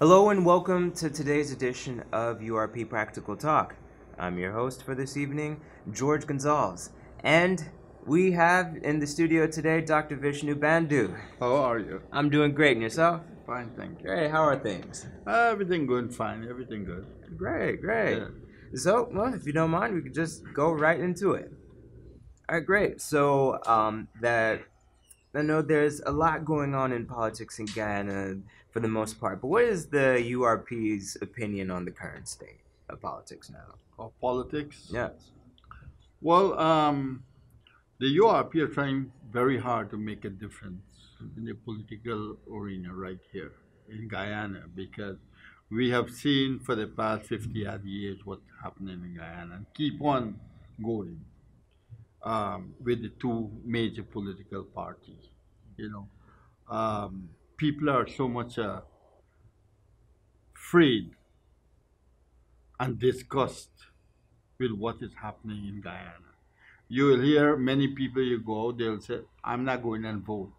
Hello and welcome to today's edition of URP Practical Talk. I'm your host for this evening, George Gonzalez, and we have in the studio today Dr. Vishnu Bandhu. How are you? I'm doing great, and yourself? Fine, thank you. Great, how are things? Everything good, fine, everything good. Great, great. Yeah. So, well, if you don't mind, we could just go right into it. All right, great. So, that I know there's a lot going on in politics in Guyana for the most part, but what is the URP's opinion on the current state of politics now? Of politics? Yes. Well, the URP are trying very hard to make a difference in the political arena right here in Guyana because we have seen for the past 50 odd years what's happening in Guyana and keep on going with the two major political parties. You know, people are so much afraid and disgust with what is happening in Guyana. You will hear many people you go out, they'll say, I'm not going and vote.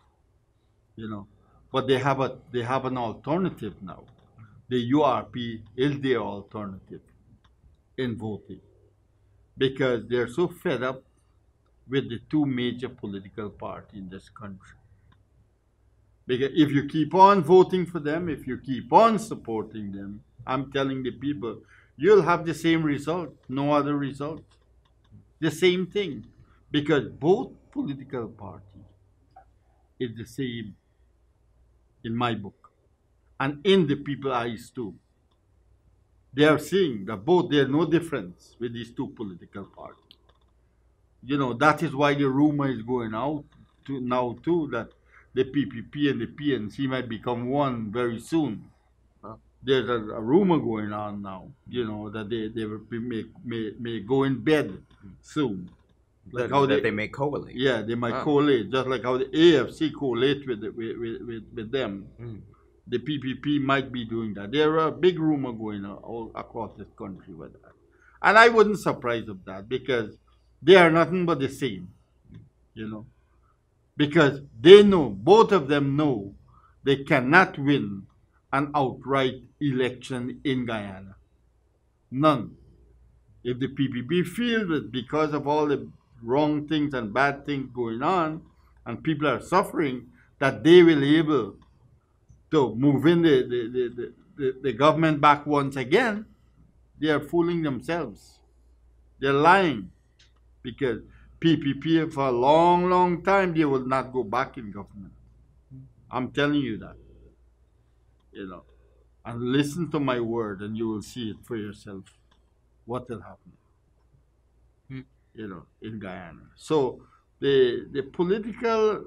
You know. But they have an alternative now. The URP is their alternative in voting. Because they're so fed up with the two major political parties in this country. Because if you keep on voting for them, if you keep on supporting them, I'm telling the people, you'll have the same result, no other result. The same thing. Because both political parties is the same in my book. And in the people's eyes too. They are seeing that both there's no difference with these two political parties. You know, that is why the rumor is going out now too that the PPP and the PNC might become one very soon. There's a rumor going on now, you know, that may go in bed soon. Like how they may coalesce. Yeah, they might coalesce, just like how the AFC coalesced with them. The PPP might be doing that. There are a big rumor going on all across this country with that. And I wouldn't surprise of that because they are nothing but the same, you know. Because they know, both of them know, they cannot win an outright election in Guyana. None. If the PPP feel that because of all the wrong things and bad things going on, and people are suffering, that they will be able to move in the government back once again, they are fooling themselves. They're lying because PPP for a long, long time they will not go back in government. I'm telling you that. You know, and listen to my word, and you will see it for yourself. What will happen? You know, in Guyana. So the political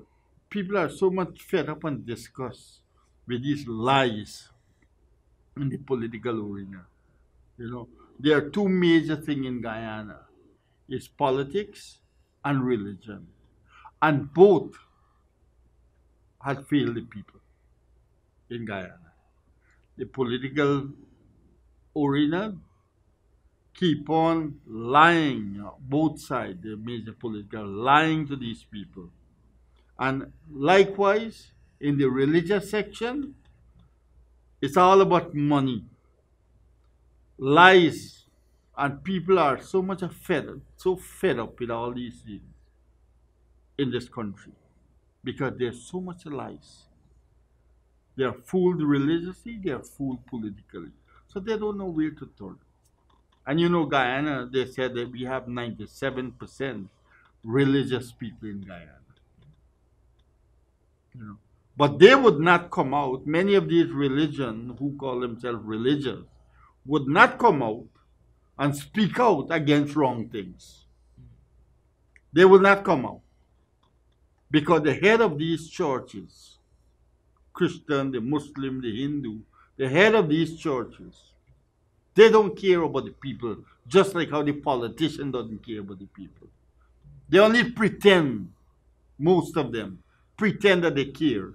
people are so much fed up and disgust with these lies in the political arena. You know, there are two major things in Guyana: is politics and religion, and both have failed the people in Guyana. The political arena keep on lying, both sides, the major political, lying to these people. And likewise, in the religious section, it's all about money, lies, and people are so fed up with all these things in this country because there's so much lies. They are fooled religiously, they are fooled politically. So they don't know where to turn. And you know, Guyana, they said that we have 97% religious people in Guyana. You know. But they would not come out, many of these religions who call themselves religious, would not come out and speak out against wrong things. They will not come out. Because the head of these churches, Christian, the Muslim, the Hindu, the head of these churches, they don't care about the people, just like how the politician doesn't care about the people. They only pretend, most of them, pretend that they care.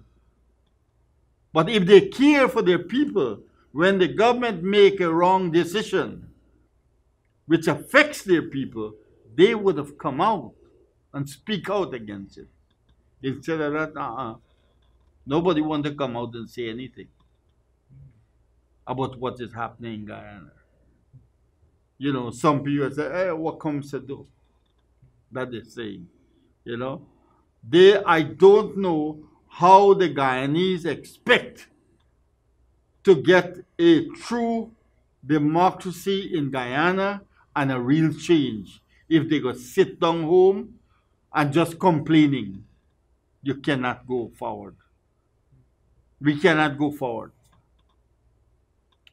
But if they care for their people, when the government make a wrong decision, which affects their people, they would have come out and speak out against it. Instead of that, nobody want to come out and say anything. about what is happening in Guyana. You know, some people say, hey, what comes to do? That they're saying, you know. I don't know how the Guyanese expect to get a true democracy in Guyana and a real change if they go sit down home and just complaining. You cannot go forward. We cannot go forward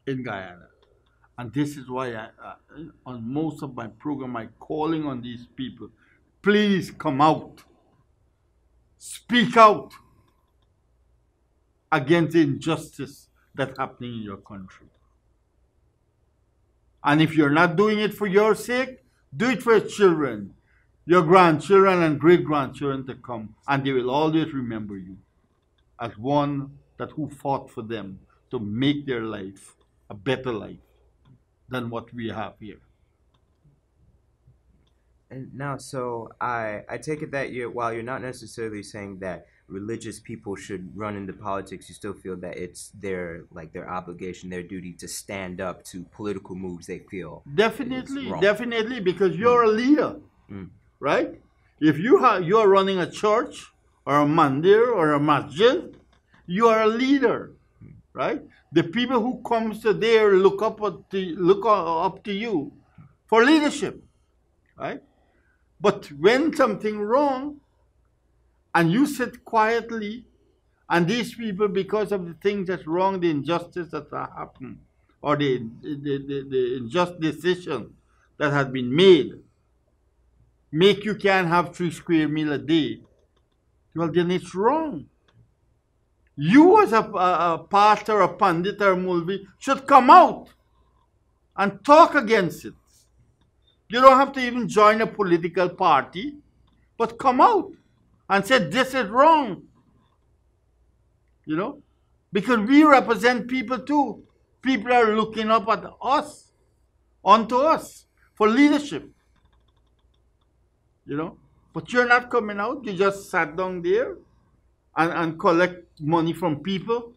in Guyana. And this is why on most of my program, I'm calling on these people, please come out, speak out against the injustice that's happening in your country. And if you're not doing it for your sake, do it for your children, your grandchildren and great-grandchildren to come, and they will always remember you as one that who fought for them to make their life a better life than what we have here. And now, so I take it that while you're not necessarily saying that religious people should run into politics, you still feel that it's their obligation, their duty to stand up to political moves they feel definitely, because you're a leader, right? If you're running a church or a mandir or a masjid, you are a leader, right? The people who comes to there look up to you for leadership, right? But when something wrong, and you sit quietly, and these people, because of the things that's wrong, the injustice that happened, or the unjust decision that has been made, make you can't have 3 square meal a day, well, then it's wrong. You as a pastor, a pandit, or a mulvi should come out and talk against it. You don't have to even join a political party, but come out and say this is wrong. You know, because we represent people too. People are looking up at us, onto us for leadership. You know, but you're not coming out. You just sat down there and collect money from people.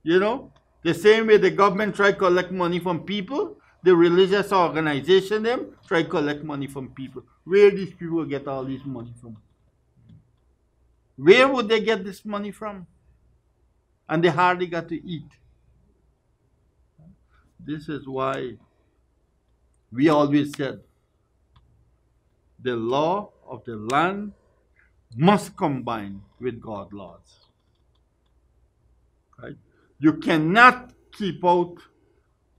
You know, the same way the government try to collect money from people, the religious organization them try to collect money from people. Where these people get all this money from? Where would they get this money from? And they hardly got to eat. This is why we always said the law of the land must combine with God's laws. Right? You cannot keep out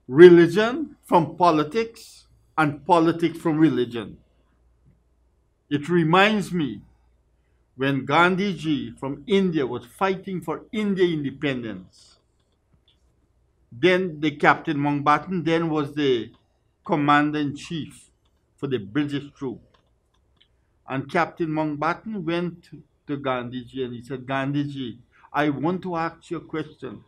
religion from politics and politics from religion. It reminds me when Gandhiji from India was fighting for India independence. Then the Captain Mountbatten then was the commander-in-chief for the British troop. And Captain Mountbatten went to Gandhiji and he said, Gandhiji, I want to ask you a question.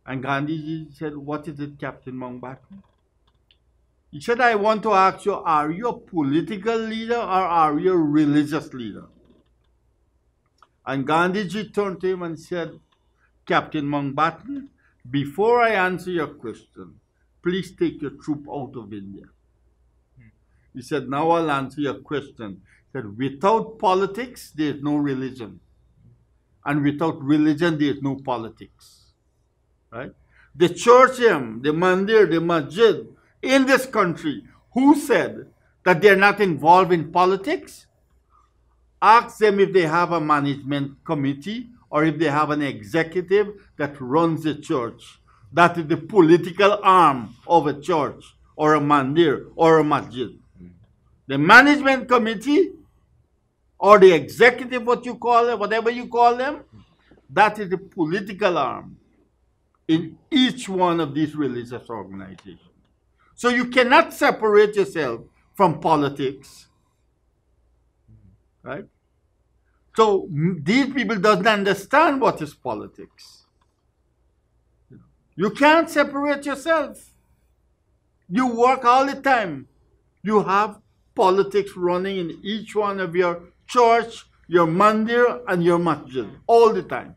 And Gandhiji said, what is it, Captain Mountbatten? He said, I want to ask you, are you a political leader or are you a religious leader? And Gandhiji turned to him and said, Captain Mountbatten, before I answer your question, please take your troop out of India. He said, now I'll answer your question. He said, without politics, there is no religion. And without religion, there is no politics. Right? The church, the mandir, the masjid in this country, who said that they're not involved in politics? Ask them if they have a management committee or if they have an executive that runs the church. That is the political arm of a church or a mandir or a masjid. The management committee or the executive, what you call it, whatever you call them, that is the political arm in each one of these religious organizations. So you cannot separate yourself from politics. Right? So these people don't understand what is politics. You can't separate yourself. You work all the time. You have politics running in each one of your church, your mandir, and your masjid all the time.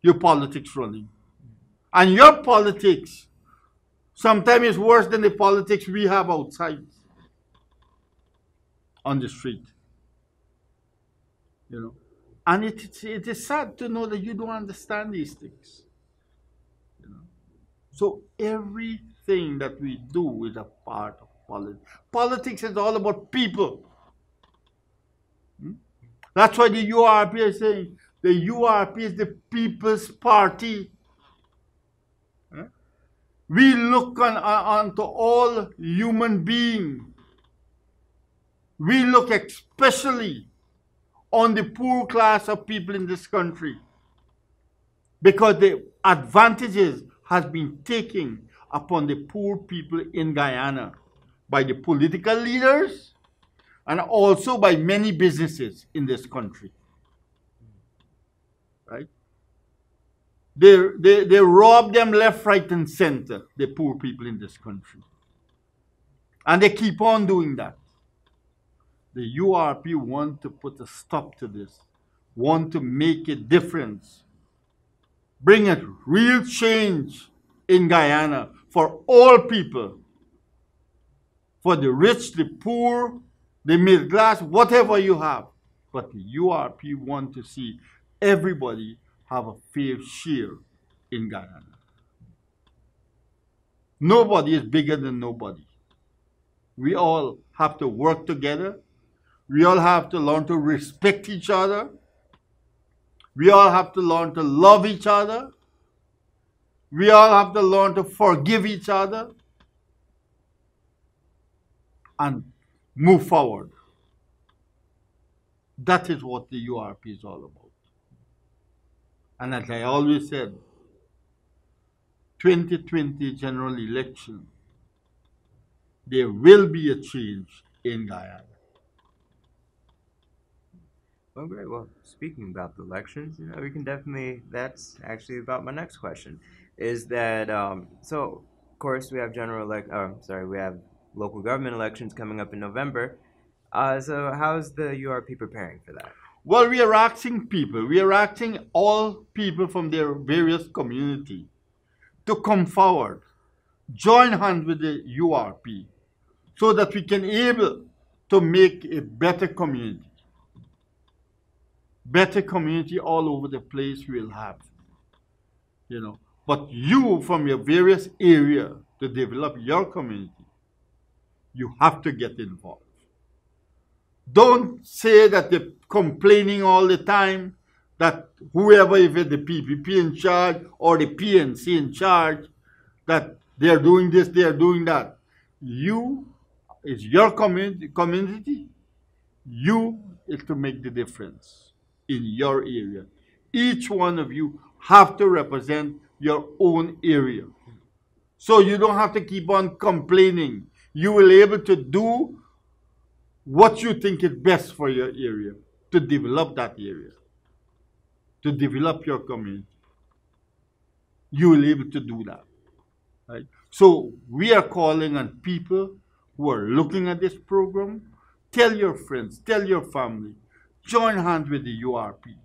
Your politics running. And your politics sometimes is worse than the politics we have outside on the street. You know. And it is sad to know that you don't understand these things. You know. So everything that we do is a part of politics. Politics is all about people. Hmm? That's why the URP is saying the URP is the People's Party. Huh? We look onto all human beings. We look especially on the poor class of people in this country because the advantages has been taken upon the poor people in Guyana by the political leaders and also by many businesses in this country. Right? They rob them left, right, and center, the poor people in this country. And they keep on doing that. The URP want to put a stop to this, want to make a difference, bring a real change in Guyana for all people, for the rich, the poor, the middle class, whatever you have. But the URP want to see everybody have a fair share in Guyana. Nobody is bigger than nobody. We all have to work together. We all have to learn to respect each other. We all have to learn to love each other. We all have to learn to forgive each other and move forward. That is what the URP is all about. And as I always said, 2020 general election, there will be a change in Guyana. Well, great. Well, speaking about the elections, we can definitely. That's actually about my next question. Is that so? Of course, we have we have local government elections coming up in November. So how's the URP preparing for that? Well, we are asking people, we are asking all people from their various community to come forward, join hands with the URP, so that we can able to make a better community. Better community all over the place we'll have. But you from your various area to develop your community, you have to get involved. Don't say that they're complaining all the time that whoever, if it's the PPP in charge or the PNC in charge, that they're doing this, they're doing that. You, it's your community. You is to make the difference in your area. Each one of you have to represent your own area. So you don't have to keep on complaining. You will be able to do what you think is best for your area, to develop that area, to develop your community. You will be able to do that. Right? So we are calling on people who are looking at this program. Tell your friends, tell your family, join hands with the URP,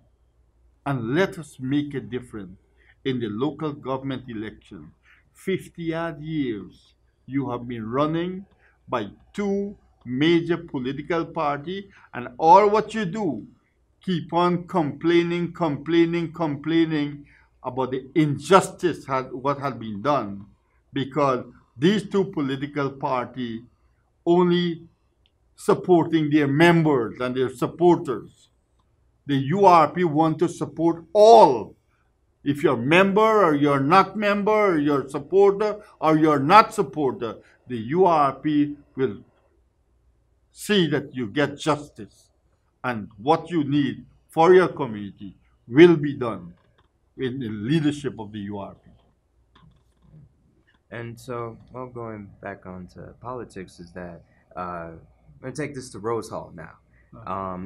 and let us make a difference in the local government election. 50-odd years you have been running by two major political parties, and all what you do, keep on complaining about the injustice what has been done, because these two political parties only supporting their members and their supporters. The URP want to support all. If you're member or you're not member, or you're supporter or you're not supporter, the URP will see that you get justice, and what you need for your community will be done in the leadership of the URP. And so, well, going back onto politics, is that I'm gonna take this to Rose Hall now.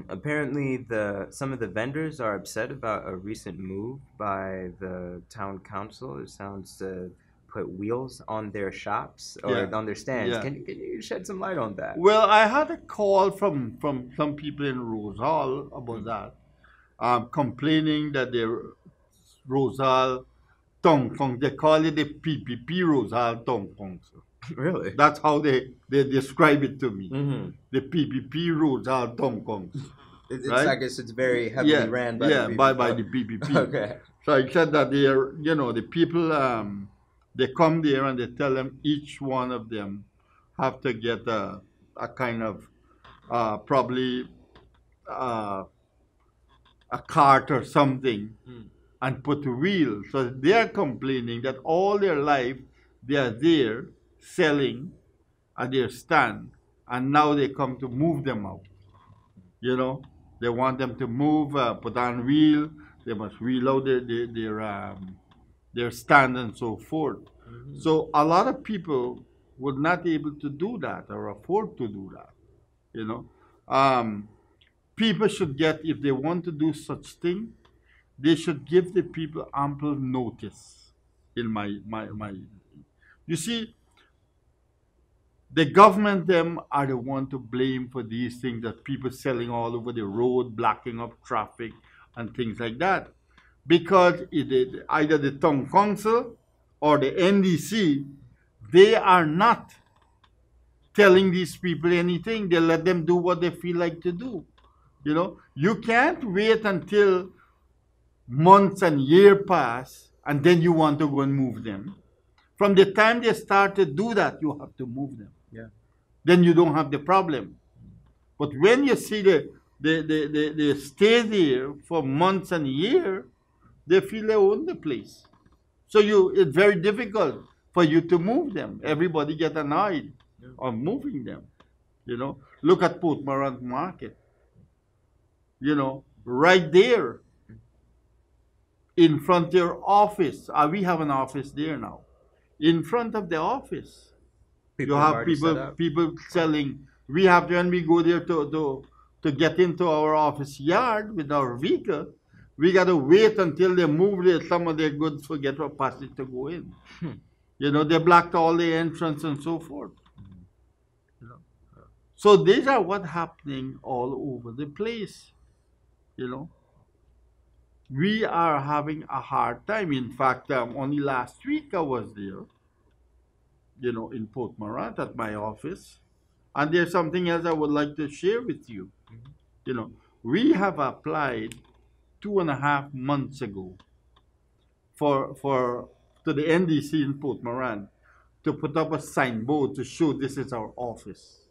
Apparently, some of the vendors are upset about a recent move by the town council. It sounds to put wheels on their shops or Yeah. on their stands. Yeah. Can you shed some light on that? Well, I had a call from some people in Rosal about that, complaining that their Rosal Tong Kong. They call it the PPP Rosal Tong Kong. Really? That's how they describe it to me. Mm-hmm. The PPP Rosal Tong Kong. It's, I Right? guess it's very heavily Yeah, ran by yeah, the by PPP. the PPP. Okay. So I said that they are, the people, they come there and they tell them each one of them have to get a kind of probably uh, a cart or something Mm. and put wheels. So they are complaining that all their life they are there selling at their stand, and now they come to move them out. You know, they want them to move, put on wheel. They must wheel out their stand and so forth. Mm-hmm. So a lot of people would not be able to do that or afford to do that. You know, um, people should get, if they want to do such thing, they should give the people ample notice. In my, you see, the government them are the one to blame for these things that people selling all over the road, blocking up traffic and things like that. Because either the town council or the NDC, they are not telling these people anything. They let them do what they feel like to do. You know, you can't wait until months and year pass and then you want to go and move them. From the time they start to do that, you have to move them. Yeah. Then you don't have the problem. But when you see they stay there for months and years, they feel they own the place. So it's very difficult for you to move them. Everybody get annoyed on moving them. You know, look at Port Morant Market. You know, right there in front of your office. We have an office there now. In front of the office, People you have have already set up. people selling. We have when we go there to get into our office yard with our vehicle, we gotta wait until they move some of their goods for get a passage to go in. You know, they blocked all the entrance and so forth. You know. So these are what happening all over the place. You know. We are having a hard time. In fact, only last week I was there, in Port Morant at my office. And there's something else I would like to share with you. Mm-hmm. You know, we have applied 2.5 months ago for to the NDC in Port Morant to put up a signboard to show this is our office.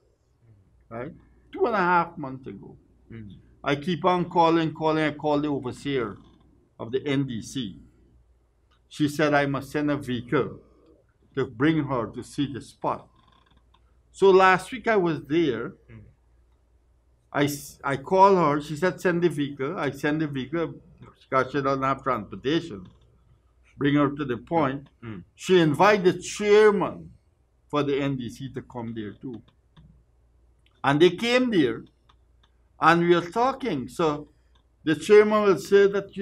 Right? 2.5 months ago. Mm-hmm. I keep on calling. I call the overseer of the NDC. She said I must send a vehicle to bring her to see the spot. So last week I was there. I called her. She said send the vehicle. I send the vehicle because she doesn't have transportation. Bring her to the point. She invited the chairman for the NDC to come there too. And they came there and we were talking. So the chairman will say that,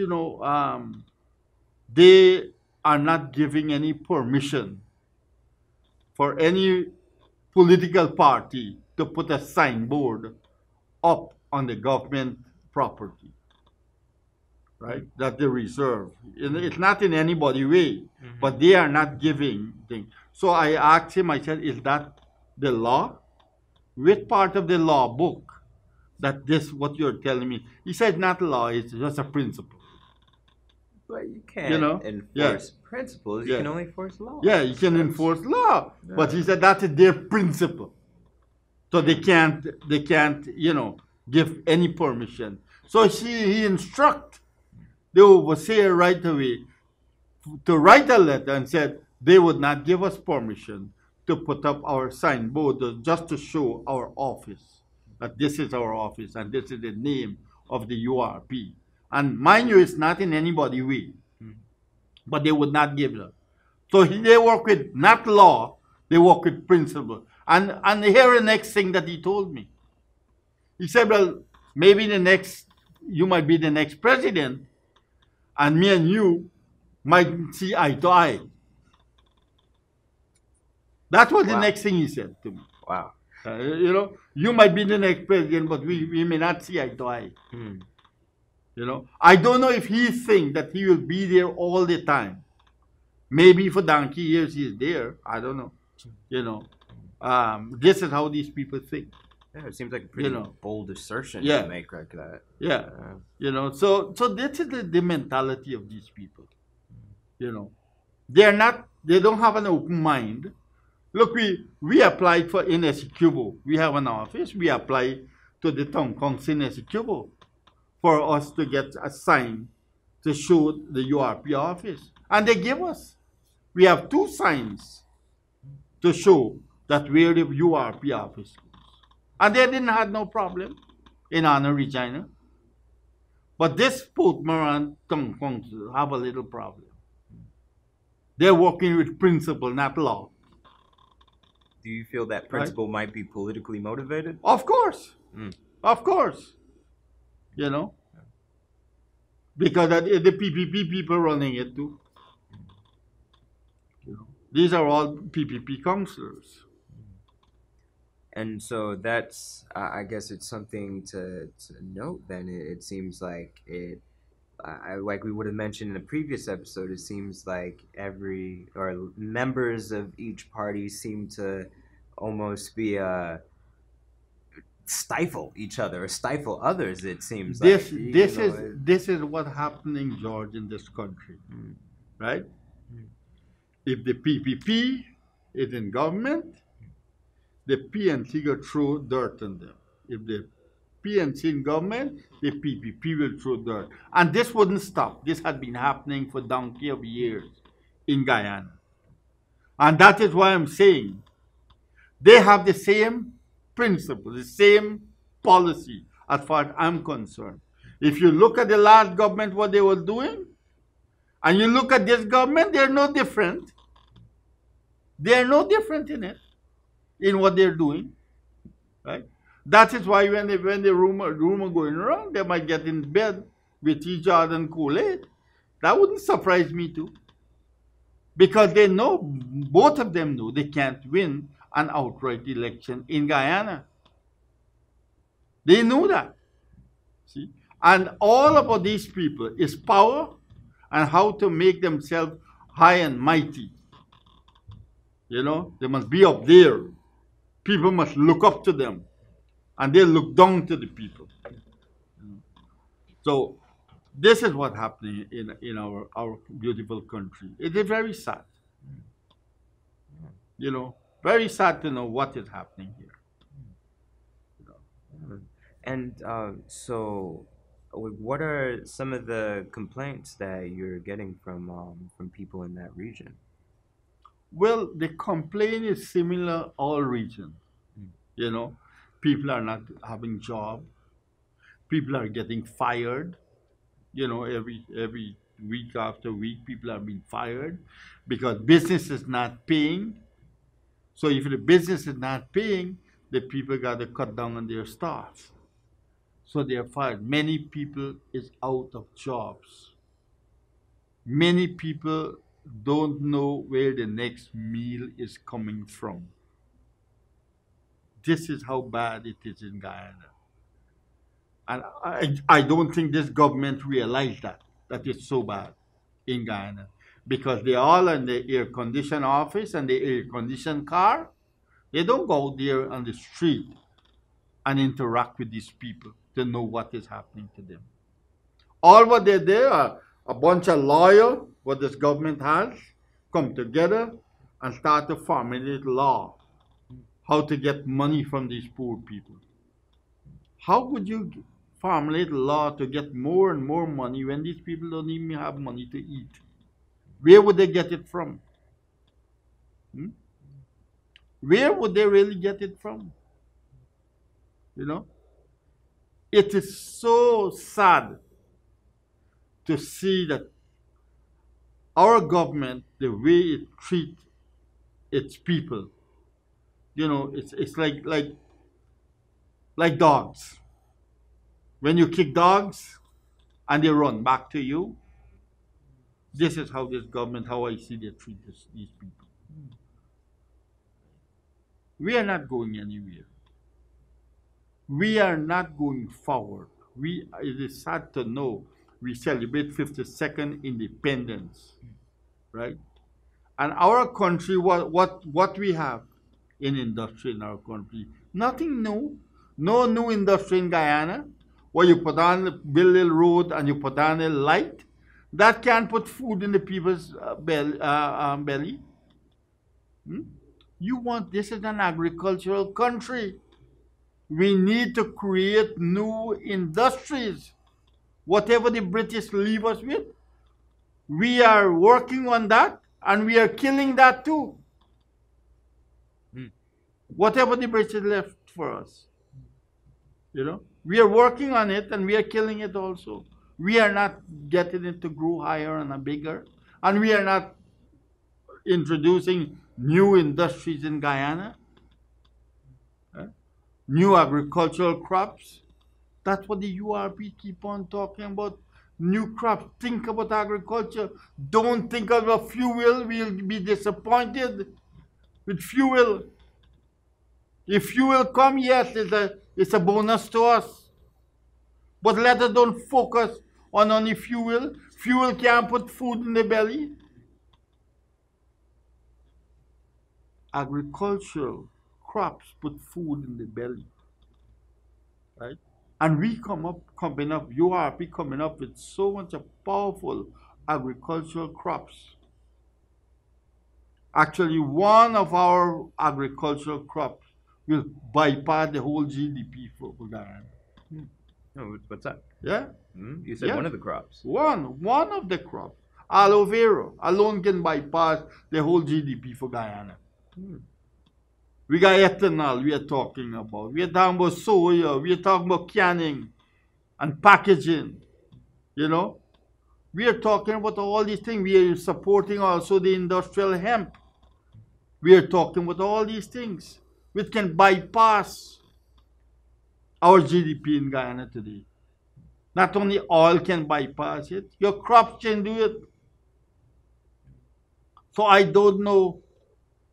they are not giving any permission for any political party to put a signboard up on the government property, right? That they reserve. It's not in anybody way, but they are not giving things. So I asked him, I said, is that the law? Which part of the law book that this what you're telling me? He said, not law, it's just a principle. But you can't enforce principles. You can only enforce law. Yeah, you can enforce law. Yeah. But he said that is their principle. So they can't, give any permission. So he instruct the overseer right away to write a letter and said they would not give us permission to put up our signboard just to show our office, that this is our office and this is the name of the URP. And mind you, it's not in anybody's way. But they would not give them. So they work with not law, they work with principle. And here the next thing that he told me. He said, well, maybe you might be the next president, and me and you might see eye to eye. That was the next thing he said to me. Wow. You might be the next president, but we may not see eye to eye. I don't know if he thinks that he will be there all the time. Maybe for donkey years he's there. I don't know. You know, this is how these people think. Yeah, it seems like a You pretty know, bold assertion to yeah, make like that. yeah. You know, so this is the mentality of these people. You know, they're not. They don't have an open mind. Look, we applied for in Essequibo. We have an office. We applied to the town council in Essequibo for us to get a sign to show the URP office. And they give us. We have two signs to show that we're the URP office. And they didn't have no problem in Anna Regina. But this Port Moran town council have a little problem. They're working with principle, not law. Do you feel that Right? principle might be politically motivated? Of course. Mm. Of course. You know? Because the PPP people running it too. You know? These are all PPP councillors. And so that's, I guess it's something to note then. It seems like like we would have mentioned in a previous episode, it seems like every, or members of each party seem to almost be, stifle each other or stifle others, it seems This like. this is this is what happening, George, in this country. Mm. Right? If the PPP is in government, the PNC will throw dirt on them. If the PNC in government, the PPP will throw dirt. And this wouldn't stop. This had been happening for donkey of years in Guyana. And that is why I'm saying they have the same principle, the same policy as far as I'm concerned. If you look at the last government, what they were doing, and you look at this government, they're no different. They're no different in it, in what they're doing, right? That is why when the rumor going around, they might get in bed with each other and Kool-Aid. That wouldn't surprise me too, because they know, both of them know, they can't win an outright election in Guyana. They know that. See, and all about these people is power and how to make themselves high and mighty. You know, they must be up there. People must look up to them, and they look down to the people. So this is what's happening in our beautiful country. It is very sad. You know, very sad to know what is happening here. And so, what are some of the complaints that you're getting from people in that region? Well, the complaint is similar all regions. You know, people are not having job. People are getting fired. You know, every week after week, people are being fired because business is not paying. So if the business is not paying, the people got to cut down on their staff. So they are fired. Many people is out of jobs. Many people don't know where the next meal is coming from. This is how bad it is in Guyana. And I don't think this government realized that it's so bad in Guyana. Because they all in the air conditioned office and the air conditioned car. They don't go out there on the street and interact with these people to know what is happening to them. All what they're there are a bunch of lawyers, what this government has, come together and start to formulate law, how to get money from these poor people. How would you formulate law to get more and more money when these people don't even have money to eat? Where would they get it from? Hmm? Where would they really get it from? You know? It is so sad to see that our government, the way it treats its people, you know, it's like dogs. When you kick dogs and they run back to you, this is how this government, how I see they treat these people. We are not going anywhere. We are not going forward. It is sad to know we celebrate 52nd independence, right? And our country, what we have in industry in our country, nothing new. No new industry in Guyana, where you put on, build a road and you put on a light. That can put food in the people's belly. Hmm? You want, this is an agricultural country. We need to create new industries. Whatever the British leave us with, we are working on that and we are killing that too. Whatever the British left for us. You know, we are working on it and we are killing it also. We are not getting it to grow higher and bigger. And we are not introducing new industries in Guyana, new agricultural crops. That's what the URP keep on talking about. New crops. Think about agriculture. Don't think about fuel. We'll be disappointed with fuel. If fuel come, yes, it's a bonus to us. But let us don't focus on only fuel. Fuel can't put food in the belly. Agricultural crops put food in the belly. Right? And we coming up, URP coming up with so much of powerful agricultural crops. Actually, one of our agricultural crops will bypass the whole GDP for Guyana. Oh, what's that? Yeah? You said one of the crops. One of the crops. Aloe vera alone can bypass the whole GDP for Guyana. We got ethanol we are talking about. We are talking about soya. We are talking about canning and packaging. You know? We are talking about all these things. We are supporting also the industrial hemp. We are talking about all these things which can bypass our GDP in Guyana today. Not only oil can bypass it, your crops can do it. So I don't know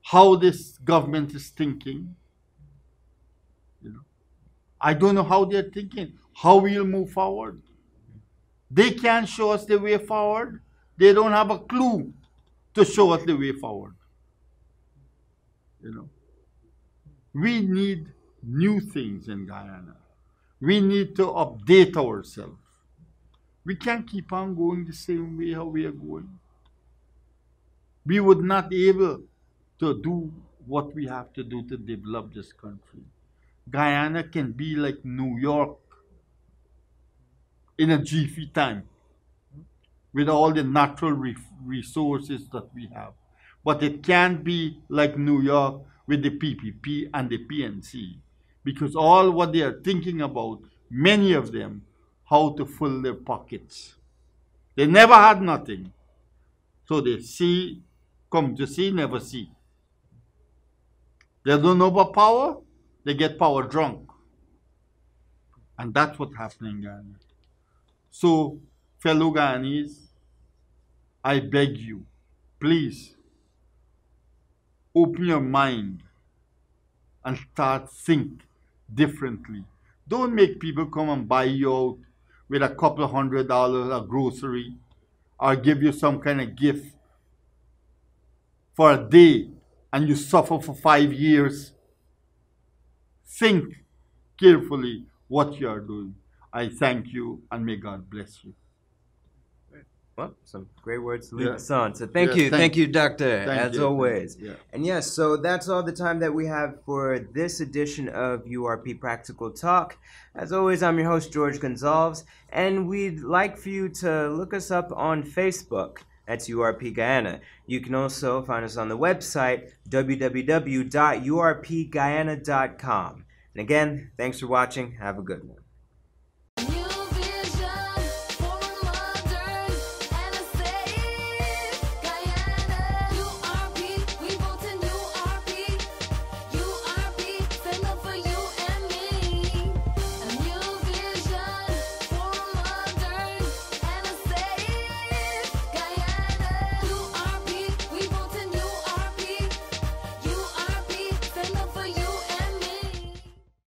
how this government is thinking. You know, I don't know how they're thinking, how we'll move forward. They can't show us the way forward. They don't have a clue to show us the way forward. You know, we need new things in Guyana. We need to update ourselves. We can't keep on going the same way how we are going. We would not be able to do what we have to do to develop this country. Guyana can be like New York in a jiffy time with all the natural resources that we have. But it can't be like New York with the PPP and the PNC, because all what they are thinking about, many of them, how to fill their pockets. They never had nothing. So they see, come to see, never see. They don't know about power, they get power drunk. And that's what's happening in Ghana. So, fellow Guyanese, I beg you, please, open your mind and start think differently. Don't make people come and buy you out with a couple of $100 a grocery or give you some kind of gift for a day and you suffer for 5 years. Think carefully what you are doing. I thank you and may God bless you. Well, some great words to leave us on. So thank you, Doctor, as always. And yes, so that's all the time that we have for this edition of URP Practical Talk. As always, I'm your host, George Gonzalez, and we'd like for you to look us up on Facebook. That's URP Guyana. You can also find us on the website, www.urpguyana.com. And again, thanks for watching. Have a good one.